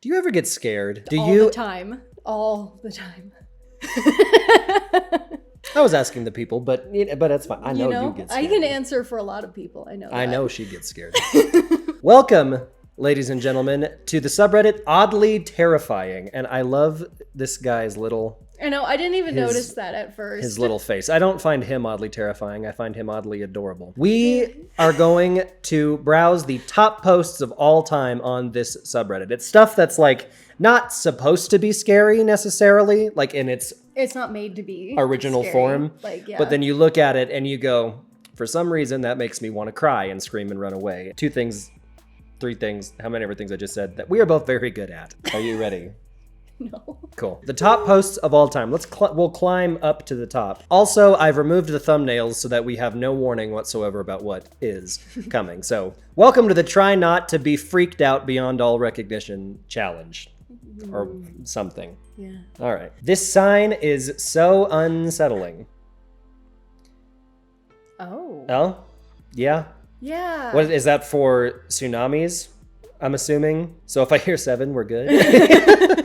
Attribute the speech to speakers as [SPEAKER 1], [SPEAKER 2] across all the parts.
[SPEAKER 1] Do you ever get scared?
[SPEAKER 2] All the time. All the time.
[SPEAKER 1] I was asking the people, but it's fine. I know you get scared.
[SPEAKER 2] I can answer for a lot of people. I know that.
[SPEAKER 1] I know she gets scared. Welcome, ladies and gentlemen, to the subreddit Oddly Terrifying. And I love this guy's little...
[SPEAKER 2] I know, I didn't even notice that at first.
[SPEAKER 1] His little face. I don't find him oddly terrifying. I find him oddly adorable. We are going to browse the top posts of all time on this subreddit. It's stuff that's like not supposed to be scary necessarily, like in its
[SPEAKER 2] not made to be
[SPEAKER 1] original
[SPEAKER 2] scary.
[SPEAKER 1] form.
[SPEAKER 2] Like, yeah.
[SPEAKER 1] But then you look at it and you go, for some reason that makes me want to cry and scream and run away. 2 things, 3 things, how many things I just said that we are both very good at. Are you ready?
[SPEAKER 2] No.
[SPEAKER 1] Cool. The top posts of all time. We'll climb up to the top. Also, I've removed the thumbnails so that we have no warning whatsoever about what is coming. So, welcome to the Try Not to Be Freaked Out Beyond All Recognition challenge. Or something.
[SPEAKER 2] Yeah.
[SPEAKER 1] All right. This sign is so unsettling.
[SPEAKER 2] Oh.
[SPEAKER 1] Oh? Yeah?
[SPEAKER 2] Yeah.
[SPEAKER 1] What is that for tsunamis? I'm assuming. So if I hear 7, we're good.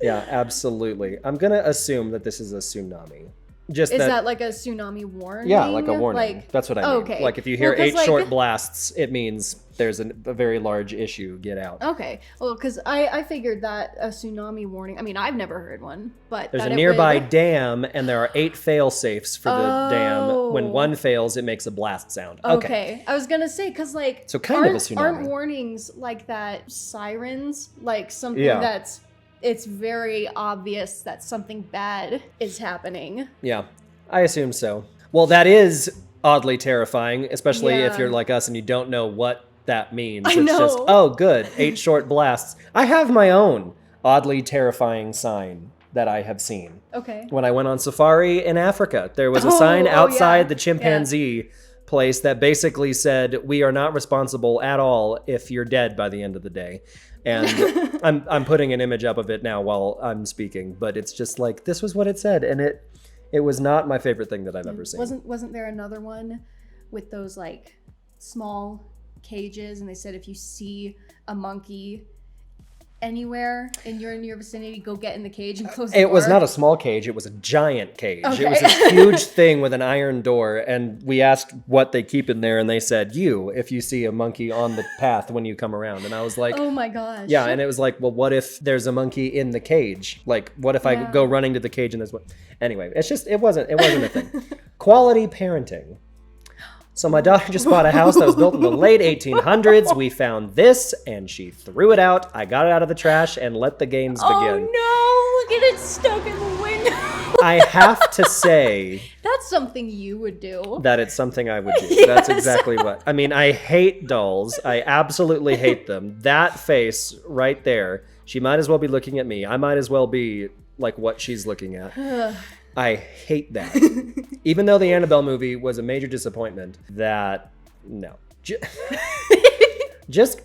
[SPEAKER 1] Yeah, absolutely. I'm going to assume that this is a tsunami.
[SPEAKER 2] Is that like a tsunami warning?
[SPEAKER 1] Yeah, like a warning. That's what I mean.
[SPEAKER 2] Okay.
[SPEAKER 1] Like if you hear 8 short blasts, it means there's a very large issue. Get out.
[SPEAKER 2] Okay. Well, because I figured that a tsunami warning, I mean, I've never heard one, but
[SPEAKER 1] there's a nearby dam and there are 8 fail safes for the dam. When one fails, it makes a blast sound.
[SPEAKER 2] Okay. I was going to say, because like,
[SPEAKER 1] so kind of a tsunami.
[SPEAKER 2] Aren't warnings like that sirens? Like something that's... It's very obvious that something bad is happening.
[SPEAKER 1] Yeah, I assume so. Well, that is oddly terrifying, especially if you're like us and you don't know what that means. It's just, oh, good, 8 short blasts. I have my own oddly terrifying sign that I have seen.
[SPEAKER 2] Okay.
[SPEAKER 1] When I went on safari in Africa, there was a sign outside the chimpanzee place that basically said, we are not responsible at all if you're dead by the end of the day. And I'm putting an image up of it now while I'm speaking, but it's just like, this was what it said, and it was not my favorite thing that I've ever seen.
[SPEAKER 2] Wasn't there another one with those like small cages, and they said if you see a monkey anywhere in your vicinity, go get in the cage and close the door?
[SPEAKER 1] It was not a small cage, it was a giant cage.
[SPEAKER 2] Okay.
[SPEAKER 1] It was a huge thing with an iron door, and we asked what they keep in there, and they said, if you see a monkey on the path when you come around. And I was like,
[SPEAKER 2] oh my gosh.
[SPEAKER 1] Yeah, and it was like, well, what if there's a monkey in the cage? Like, what if I go running to the cage and there's one? Anyway, it wasn't a thing. Quality parenting. So my daughter just bought a house that was built in the late 1800s. We found this, and she threw it out. I got it out of the trash and let the games begin.
[SPEAKER 2] Oh no, look at it stuck in the window.
[SPEAKER 1] I have to say...
[SPEAKER 2] That's something you would do.
[SPEAKER 1] That it's something I would do.
[SPEAKER 2] Yes.
[SPEAKER 1] That's exactly what... I mean, I hate dolls. I absolutely hate them. That face right there, she might as well be looking at me. I might as well be like what she's looking at. I hate that. Even though the Annabelle movie was a major disappointment, no. Just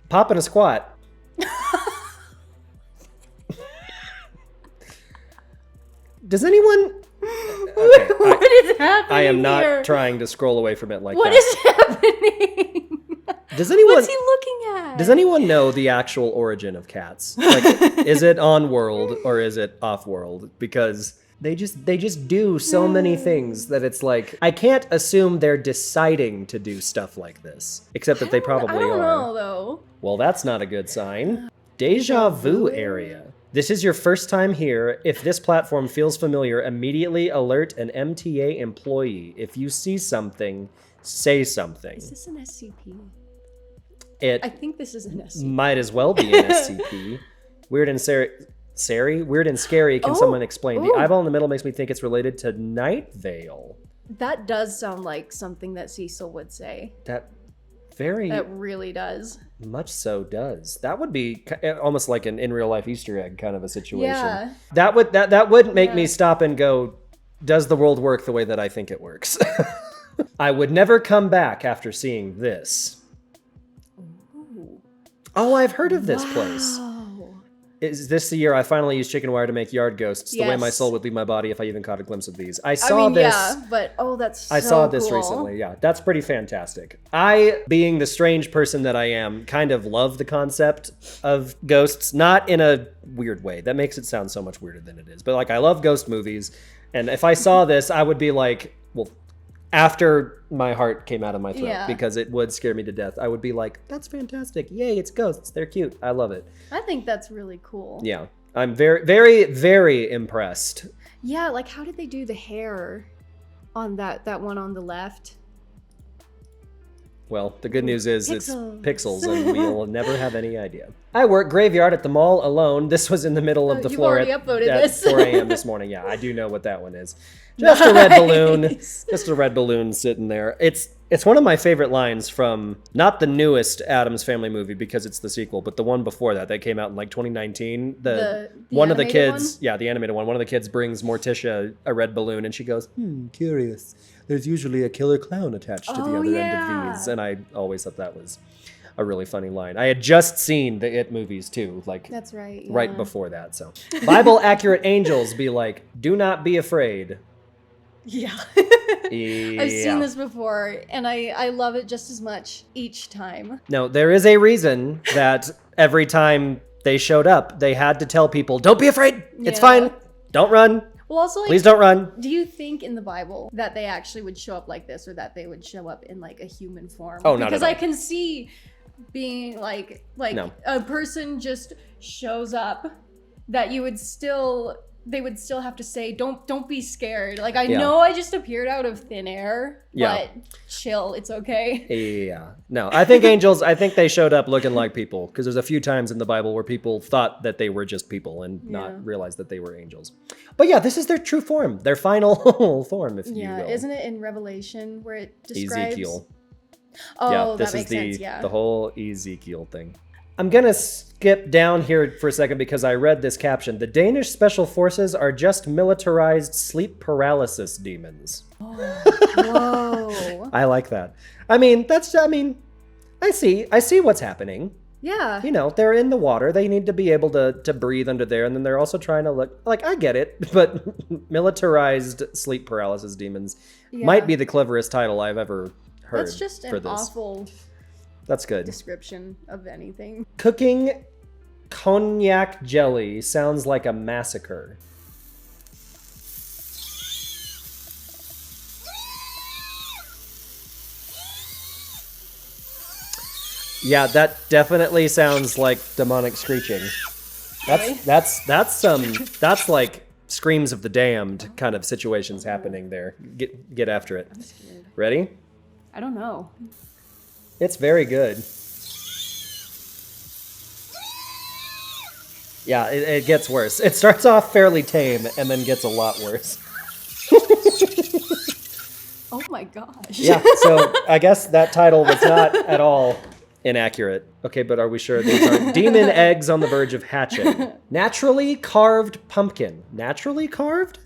[SPEAKER 1] pop in a squat. Does anyone... Okay,
[SPEAKER 2] what is happening
[SPEAKER 1] I am not
[SPEAKER 2] here?
[SPEAKER 1] trying to scroll away from it like
[SPEAKER 2] What
[SPEAKER 1] that.
[SPEAKER 2] is happening? What's he looking at?
[SPEAKER 1] Does anyone know the actual origin of cats? Like, is it on world or is it off world? Because they just do so many things that it's like, I can't assume they're deciding to do stuff like this. Except that they probably
[SPEAKER 2] I don't
[SPEAKER 1] are.
[SPEAKER 2] know, though.
[SPEAKER 1] Well, that's not a good sign. Deja vu area. This is your first time here. If this platform feels familiar, immediately alert an MTA employee. If you see something, say something.
[SPEAKER 2] Is this an SCP?
[SPEAKER 1] I
[SPEAKER 2] think this is an SCP.
[SPEAKER 1] Might as well be an SCP. Weird and Weird and scary. Can someone explain? The eyeball in the middle makes me think it's related to Night Vale.
[SPEAKER 2] That does sound like something that Cecil would say.
[SPEAKER 1] That
[SPEAKER 2] really does.
[SPEAKER 1] Much so does. That would be almost like an in real life Easter egg kind of a situation.
[SPEAKER 2] Yeah.
[SPEAKER 1] That would make me stop and go, does the world work the way that I think it works? I would never come back after seeing this. Ooh. Oh, I've heard of this place. is this the year I finally used chicken wire to make yard ghosts, the way my soul would leave my body if I even caught a glimpse of these. I saw
[SPEAKER 2] yeah, but that's so
[SPEAKER 1] I saw this
[SPEAKER 2] cool.
[SPEAKER 1] recently, yeah. That's pretty fantastic. I, being the strange person that I am, kind of love the concept of ghosts, not in a weird way. That makes it sound so much weirder than it is. But like, I love ghost movies, and if I saw this, I would be like, well, after my heart came out of my throat, because it would scare me to death, I would be like, that's fantastic. Yay, it's ghosts. They're cute. I love it.
[SPEAKER 2] I think that's really cool.
[SPEAKER 1] Yeah. I'm very, very, very impressed.
[SPEAKER 2] Yeah, like how did they do the hair on that one on the left?
[SPEAKER 1] Well, the good news is it's pixels and we'll never have any idea. I work graveyard at the mall alone. This was in the middle of the floor at 4 a.m. this morning. Yeah, I do know what that one is. Just a red balloon. Just a red balloon sitting there. It's one of my favorite lines from not the newest Addams Family movie because it's the sequel, but the one before that came out in like 2019. The one of the kids, the animated one. One of the kids brings Morticia a red balloon and she goes, curious. There's usually a killer clown attached to the other end of these. And I always thought that was a really funny line. I had just seen the It movies too, like
[SPEAKER 2] that's right,
[SPEAKER 1] right before that. So Bible accurate angels be like, do not be afraid.
[SPEAKER 2] Yeah. I've seen this before, and I love it just as much each time.
[SPEAKER 1] No, there is a reason that every time they showed up, they had to tell people, don't be afraid. It's fine. Don't run.
[SPEAKER 2] Well, also, like,
[SPEAKER 1] please don't run.
[SPEAKER 2] Do you think in the Bible that they actually would show up like this, or that they would show up in like a human form?
[SPEAKER 1] Oh, not
[SPEAKER 2] because
[SPEAKER 1] at all.
[SPEAKER 2] I can see being like a person just shows up that they would still have to say, don't be scared. Like, I know I just appeared out of thin air, but chill, it's okay.
[SPEAKER 1] Yeah. No, I think they showed up looking like people, because there's a few times in the Bible where people thought that they were just people and not realized that they were angels. But yeah, this is their true form, their final form, if you will.
[SPEAKER 2] Yeah, isn't it in Revelation where it describes...
[SPEAKER 1] Ezekiel.
[SPEAKER 2] Oh, that makes sense,
[SPEAKER 1] the whole Ezekiel thing. I'm going to skip down here for a second because I read this caption. The Danish special forces are just militarized sleep paralysis demons.
[SPEAKER 2] Whoa.
[SPEAKER 1] I like that. I see what's happening.
[SPEAKER 2] Yeah.
[SPEAKER 1] You know, they're in the water. They need to be able to breathe under there. And then they're also trying to look like, I get it, but militarized sleep paralysis demons might be the cleverest title I've ever heard.
[SPEAKER 2] That's just
[SPEAKER 1] for
[SPEAKER 2] an
[SPEAKER 1] this.
[SPEAKER 2] Awful
[SPEAKER 1] That's good.
[SPEAKER 2] description of anything.
[SPEAKER 1] Cooking cognac jelly sounds like a massacre. Yeah, that definitely sounds like demonic screeching. That's like screams of the damned kind of situations happening there. Get after it.
[SPEAKER 2] I'm scared.
[SPEAKER 1] Ready?
[SPEAKER 2] I don't know.
[SPEAKER 1] It's very good. Yeah, it gets worse. It starts off fairly tame and then gets a lot worse.
[SPEAKER 2] Oh my gosh.
[SPEAKER 1] Yeah, so I guess that title was not at all inaccurate. Okay, but are we sure these are demon eggs on the verge of hatching? Naturally carved pumpkin. Naturally carved?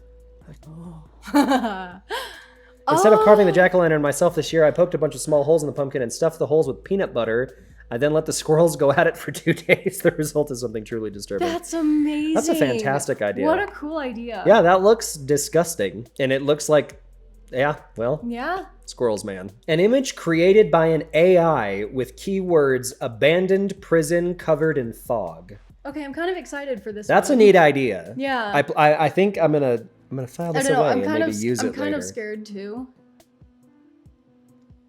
[SPEAKER 1] Instead of carving the jack-o'-lantern myself this year, I poked a bunch of small holes in the pumpkin and stuffed the holes with peanut butter. I then let the squirrels go at it for 2 days. The result is something truly disturbing.
[SPEAKER 2] That's amazing.
[SPEAKER 1] That's a fantastic idea.
[SPEAKER 2] What a cool idea.
[SPEAKER 1] Yeah, that looks disgusting. And it looks like, squirrels, man. An image created by an AI with keywords abandoned prison covered in fog.
[SPEAKER 2] Okay, I'm kind of excited for this
[SPEAKER 1] That's
[SPEAKER 2] one.
[SPEAKER 1] a neat idea.
[SPEAKER 2] Yeah.
[SPEAKER 1] I think I'm gonna file this away and maybe use it later.
[SPEAKER 2] I'm kind of scared too.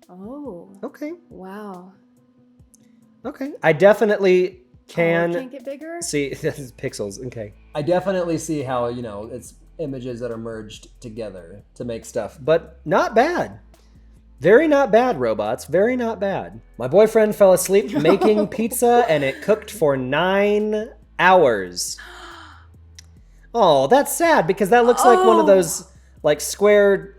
[SPEAKER 2] Oh.
[SPEAKER 1] Okay.
[SPEAKER 2] Wow.
[SPEAKER 1] Okay. I definitely can...
[SPEAKER 2] can't get bigger?
[SPEAKER 1] See, this is pixels. Okay. I definitely see how, it's images that are merged together to make stuff, but not bad. Very not bad, robots. Very not bad. My boyfriend fell asleep making pizza and it cooked for 9 hours. Oh, that's sad because that looks like one of those like square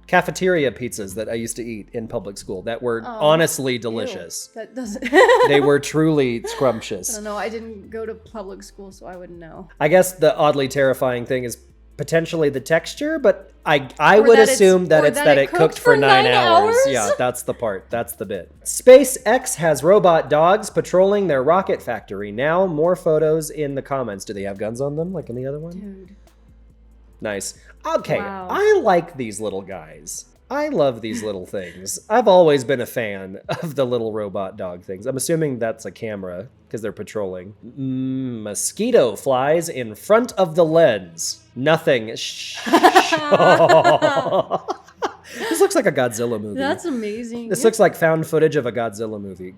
[SPEAKER 1] cafeteria pizzas that I used to eat in public school that were honestly delicious.
[SPEAKER 2] Ew, that doesn't.
[SPEAKER 1] They were truly scrumptious.
[SPEAKER 2] I don't know. I didn't go to public school, so I wouldn't know.
[SPEAKER 1] I guess the oddly terrifying thing is potentially the texture, but I
[SPEAKER 2] Or
[SPEAKER 1] would
[SPEAKER 2] that
[SPEAKER 1] assume that
[SPEAKER 2] or
[SPEAKER 1] it's that it cooked for 9 hours. Yeah, that's the part. That's the bit. SpaceX has robot dogs patrolling their rocket factory. Now, more photos in the comments. Do they have guns on them like any other one?
[SPEAKER 2] Dude.
[SPEAKER 1] Nice. Okay,
[SPEAKER 2] Wow.
[SPEAKER 1] I like these little guys. I love these little things. I've always been a fan of the little robot dog things. I'm assuming that's a camera because they're patrolling. Mosquito flies in front of the lens. Nothing. This looks like a Godzilla movie.
[SPEAKER 2] That's amazing.
[SPEAKER 1] This looks like found footage of a Godzilla movie.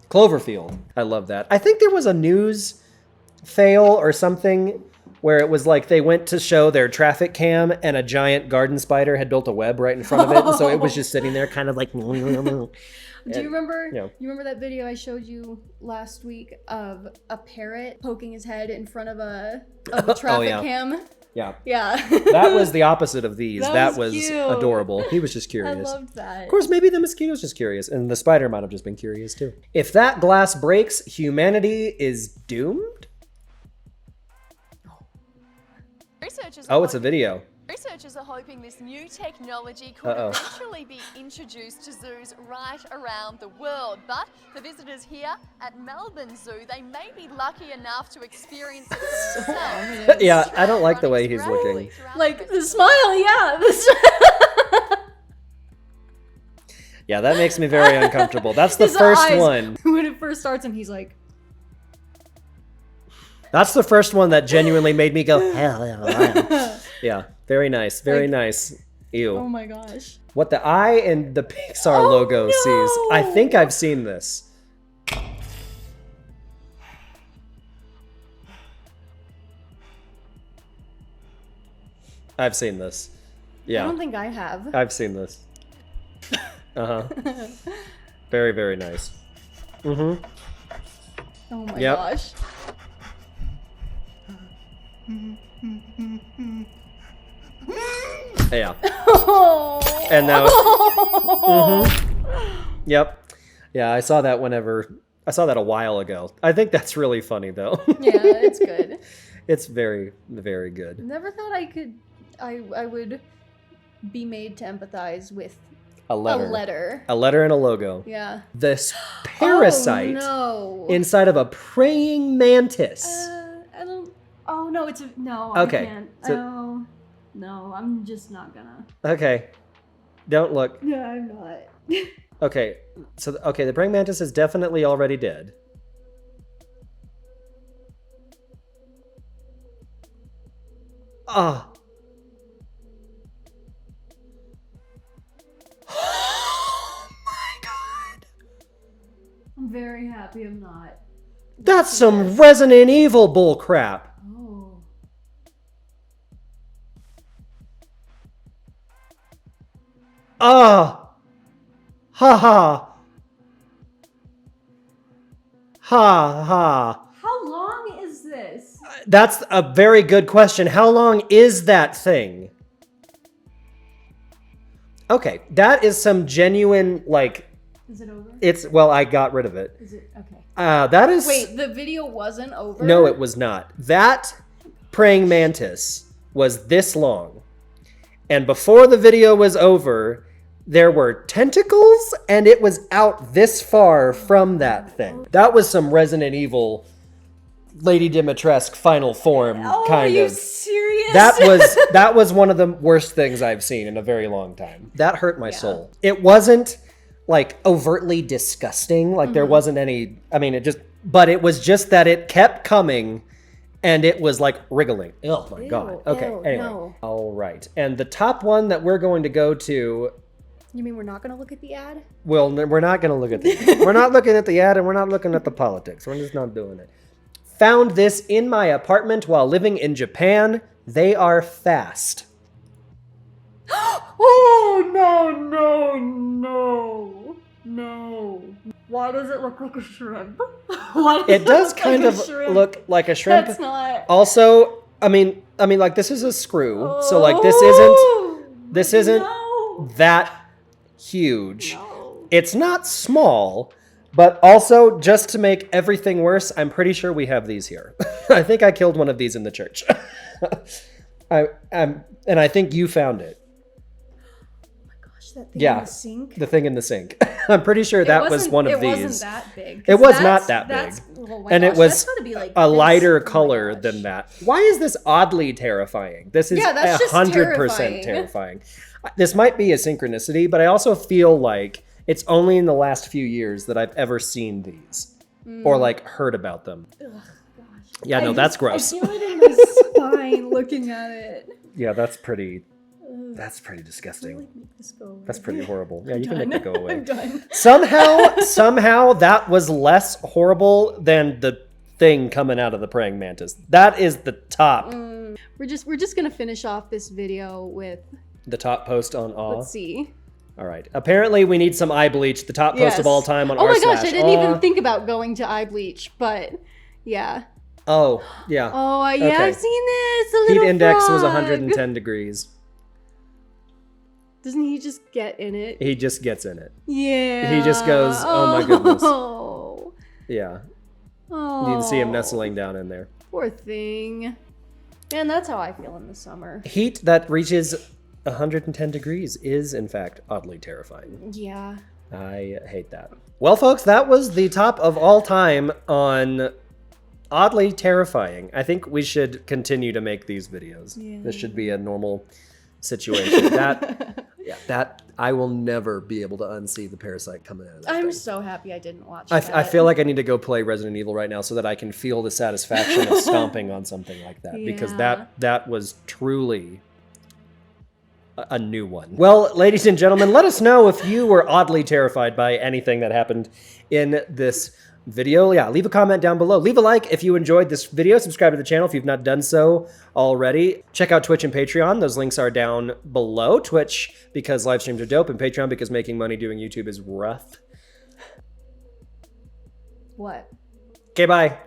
[SPEAKER 1] Cloverfield. I love that. I think there was a news fail or something where it was like they went to show their traffic cam and a giant garden spider had built a web right in front of it. And so it was just sitting there kind of like...
[SPEAKER 2] Do you remember?
[SPEAKER 1] Yeah.
[SPEAKER 2] You remember that video I showed you last week of a parrot poking his head in front of a traffic cam?
[SPEAKER 1] Yeah.
[SPEAKER 2] Yeah.
[SPEAKER 1] That was the opposite of these. That was
[SPEAKER 2] cute.
[SPEAKER 1] Adorable. He was just curious.
[SPEAKER 2] I loved that.
[SPEAKER 1] Of course, maybe the mosquito's just curious, and the spider might have just been curious too. If that glass breaks, humanity is doomed? It's a video.
[SPEAKER 3] Researchers are hoping this new technology could eventually be introduced to zoos right around the world. But for visitors here at Melbourne Zoo, they may be lucky enough to experience it for themselves.
[SPEAKER 1] Yeah, I don't like the way he's looking.
[SPEAKER 2] Like the smile, yeah.
[SPEAKER 1] Yeah, that makes me very uncomfortable. That's the
[SPEAKER 2] His
[SPEAKER 1] first
[SPEAKER 2] eyes,
[SPEAKER 1] one.
[SPEAKER 2] When it first starts and he's like...
[SPEAKER 1] That's the first one that genuinely made me go, hell. Yeah, very nice. Very nice. Ew.
[SPEAKER 2] Oh my gosh.
[SPEAKER 1] What the eye and the Pixar logo sees. I think I've seen this. I've seen this. Yeah.
[SPEAKER 2] I don't think I have.
[SPEAKER 1] I've seen this. Uh-huh. Very, very nice. Mm-hmm.
[SPEAKER 2] Oh my gosh.
[SPEAKER 1] Yeah.
[SPEAKER 2] Oh.
[SPEAKER 1] And now. Yep. Yeah, I saw that a while ago. I think that's really funny though.
[SPEAKER 2] Yeah, it's good.
[SPEAKER 1] It's very, very good.
[SPEAKER 2] Never thought I would be made to empathize with
[SPEAKER 1] A letter.
[SPEAKER 2] a letter.
[SPEAKER 1] A letter and a logo.
[SPEAKER 2] Yeah.
[SPEAKER 1] This parasite inside of a praying mantis.
[SPEAKER 2] I don't. Oh no, it's a no.
[SPEAKER 1] Okay,
[SPEAKER 2] I can't.
[SPEAKER 1] so-
[SPEAKER 2] Oh no, I'm just not gonna.
[SPEAKER 1] Okay. Don't look.
[SPEAKER 2] No, I'm not.
[SPEAKER 1] Okay. So, the praying mantis is definitely already dead. Ah. Oh my god.
[SPEAKER 2] I'm very happy I'm not.
[SPEAKER 1] That's some Resident Evil bull crap.
[SPEAKER 2] Oh.
[SPEAKER 1] Ah. Ha ha. Ha ha.
[SPEAKER 2] How long is this?
[SPEAKER 1] That's a very good question. How long is that thing? Okay, that is some genuine, like...
[SPEAKER 2] Is it over?
[SPEAKER 1] Well, I got rid of it.
[SPEAKER 2] Is it? Okay.
[SPEAKER 1] That is...
[SPEAKER 2] Wait, the video wasn't over?
[SPEAKER 1] No, it was not. That praying mantis was this long. And before the video was over, there were tentacles, and it was out this far from that thing. That was some Resident Evil Lady Dimitrescu final form kind of.
[SPEAKER 2] Are you serious?
[SPEAKER 1] That was one of the worst things I've seen in a very long time. That hurt my soul. It wasn't like overtly disgusting. Like there wasn't any, but it was just that it kept coming and it was like wriggling. Oh my God. Okay. Anyway.
[SPEAKER 2] No.
[SPEAKER 1] All right. And the top one that we're going to go to.
[SPEAKER 2] You mean we're not going to look at the ad?
[SPEAKER 1] Well, we're not going to look at we're not looking at the ad and we're not looking at the politics. We're just not doing it. Found this in my apartment while living in Japan. They are fast.
[SPEAKER 2] Oh, no. Why does it look like a shrimp?
[SPEAKER 1] It does kind of look like a shrimp.
[SPEAKER 2] That's not.
[SPEAKER 1] Also, like this is a screw. So like this isn't
[SPEAKER 2] No.
[SPEAKER 1] that huge.
[SPEAKER 2] No.
[SPEAKER 1] It's not small, But also, just to make everything worse, I'm pretty sure we have these here. I think I killed one of these in the church. And I think you found it.
[SPEAKER 2] That thing in the sink?
[SPEAKER 1] The thing in the sink. I'm pretty sure that was one of these.
[SPEAKER 2] It wasn't that big.
[SPEAKER 1] It was not that big. And it was
[SPEAKER 2] be like
[SPEAKER 1] a lighter color than that. Why is this oddly terrifying? This is 100% terrifying. This might be a synchronicity, but I also feel like it's only in the last few years that I've ever seen these or like heard about them. Ugh, gosh. Yeah, no, that's gross.
[SPEAKER 2] I feel it in my spine looking at it.
[SPEAKER 1] Yeah, that's pretty disgusting. Really make this go away. That's pretty horrible. Yeah, you can make it go away.
[SPEAKER 2] I'm done.
[SPEAKER 1] Somehow that was less horrible than the thing coming out of the praying mantis. That is the top.
[SPEAKER 2] We're just gonna finish off this video with
[SPEAKER 1] the top post on awe.
[SPEAKER 2] Let's see.
[SPEAKER 1] All right. Apparently we need some eye bleach. The top post of all time on
[SPEAKER 2] Oh
[SPEAKER 1] r/.
[SPEAKER 2] my gosh, I didn't even think about going to eye bleach, but yeah.
[SPEAKER 1] Oh, yeah.
[SPEAKER 2] Oh, yeah, okay. I've seen this. A
[SPEAKER 1] Heat index
[SPEAKER 2] frog.
[SPEAKER 1] was 110 degrees.
[SPEAKER 2] Doesn't he just get in it?
[SPEAKER 1] He just gets in it.
[SPEAKER 2] Yeah.
[SPEAKER 1] He just goes, oh my goodness. Yeah.
[SPEAKER 2] Oh.
[SPEAKER 1] You can see him nestling down in there.
[SPEAKER 2] Poor thing. Man, that's how I feel in the summer.
[SPEAKER 1] Heat that reaches 110 degrees is, in fact, oddly terrifying.
[SPEAKER 2] Yeah.
[SPEAKER 1] I hate that. Well, folks, that was the top of all time on oddly terrifying. I think we should continue to make these videos. Yeah. This should be a normal situation. That I will never be able to unsee the parasite coming out of that thing.
[SPEAKER 2] So happy I didn't watch
[SPEAKER 1] that. I feel like I need to go play Resident Evil right now so that I can feel the satisfaction of stomping on something like that. Yeah. Because that was truly a new one. Well, ladies and gentlemen, let us know if you were oddly terrified by anything that happened in this video. Yeah, leave a comment down below. Leave a like if you enjoyed this video. Subscribe to the channel if you've not done so already. Check out Twitch and Patreon. Those links are down below. Twitch because live streams are dope, and Patreon because making money doing YouTube is rough.
[SPEAKER 2] What?
[SPEAKER 1] Okay, bye.